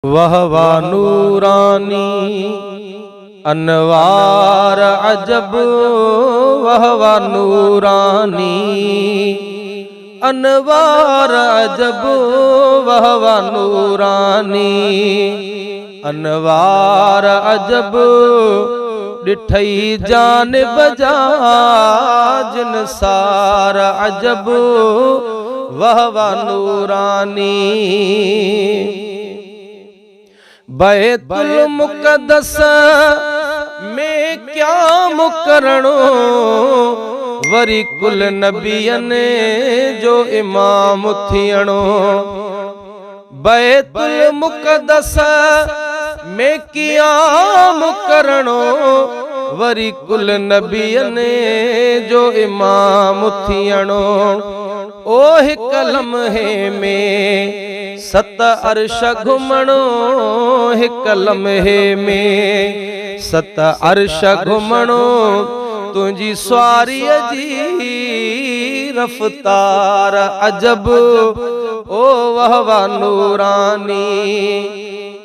वहवा नूरानी अनवार अजब, वहवा नूरानी अनवार अजब, वहवा नूरानी अनवार अजब। डिठई जान बजा जिन सार अजब, वहवा नूरानी। बैतुल मुक़द्दस में क्या मुकरणो, वरी कुल नबियन जो इमाम थियणो। बैतुल मुक़द्दस में क्या मुकरणो, वरी कुल नबियन जो इमाम थियणो। ओह कलम है में सत अर्श घुमणो, हिक लम्हे में सत अर्श घुमणो। तुझी स्वारीअ जी रफ्तार अजब, ओ वहवा नूरानी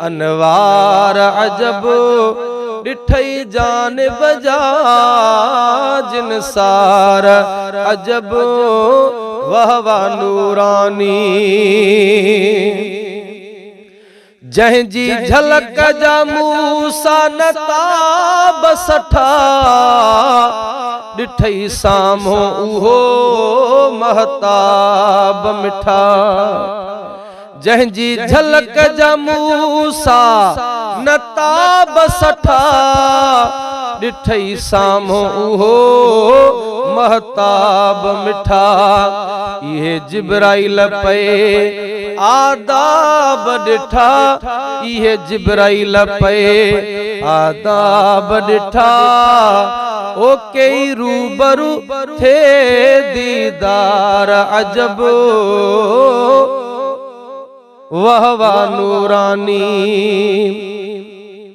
अनवार अजब। डिठई जान बजा जिन सार अजब, वहवा नूरानी। जंहिंजी झलक जा मूसा नताब सठा, डिठई साम्हूं उहो महताब मिठा। जंहिंजी झलक जा मूसा नताब सठा, डिठई साम्हूं उहो महताब मिठा। ये जिब्राइल पे आदाब डिठा, ये जिब्राइल पे आदाब डिठा। ओ कई रूबरू थे दीदार अजब, वहवा नूरानी।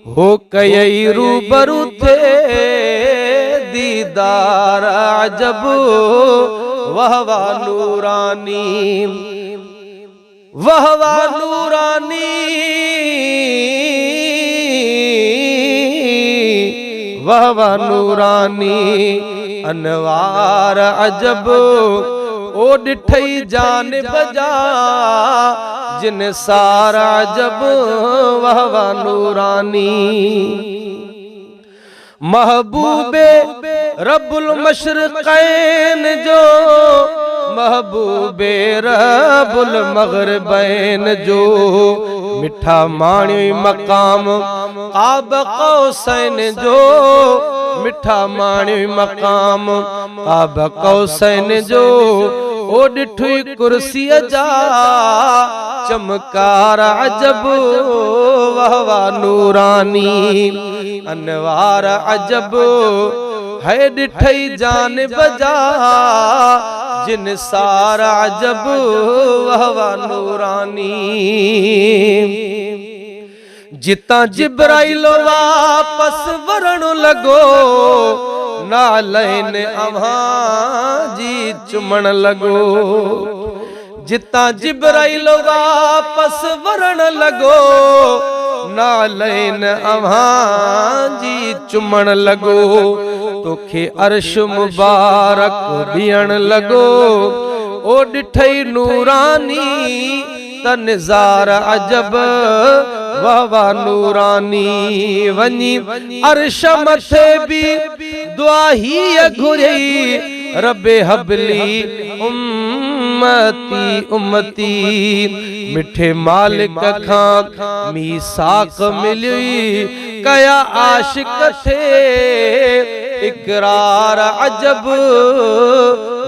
हो कई रूबरू थे दीदार अजब, वहवा नूरानी। वहवा नूरानी, वहवा नूरानी अनवार अजब। ओ डिठई जान बजा जिन सार अजब, वहवा नूरानी। महबूबे रब्बुल मशरिक़ैन जो, महबूबे रब्बुल मग़रिबैन जो। मिठा माणी मकाम क़ाब क़ौसैन जो, मिठा माणी मकाम क़ाब क़ौसैन जो। ओ डिठुई कुर्सीअ जा चमकार अजब, वहवा नूरानी अनवार अजब। है डिठई जान बजा जिन सार अजब, वहवा नूरानी। जिता जिब्राइल वापस वरण लगो, नालैन अव्हां जी चुमण लगो। जिता जिब्राइल वापस वरण लगो, नालैन अव्हां जी चुमण लगो। तोखे अर्श मुबारक ॾियण लगो। ओ डिठई नूरानी त निज़ार अजब, वहवा नूरानी। वञी अर्श मथे भी दुआ ही घुरई, रब्बे हबली उम्मती उम्मती। मिठे मालिक खां मीसाक मिली, कया आशिक थे इकरार अजब,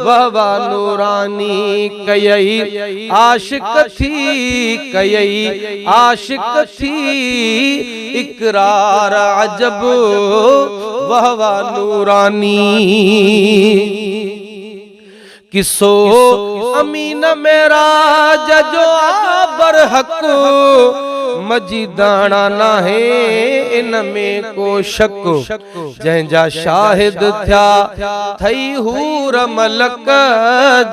वहवा नूरानी। कयई आशिक थी, कयई आशिक थी इकरार अजब, वहवा नूरानी। किसो अमीन मेराज जो बरहक, मजीदाना नाहे इन में को शक। जंहिंजा शाहिद थिया थई हूर मलक,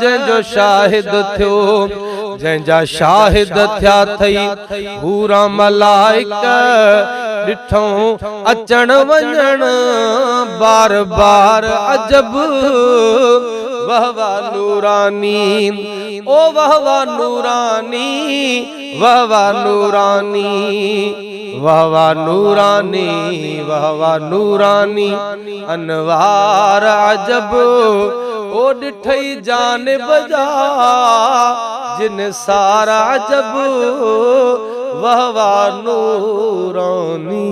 जंहिंजो शाहिद थियो जंहिंजा शाहिद थिया थई पूरा मलाइका ॾिठो अचण वञण बार बार अजब वह नूरानी ओ वह नूरानी वह नूरानी वह नूरानी वह नूरानी अनवार अजब ओ ॾिठई जानिब जा जिन सारा अजब वह नूरानी।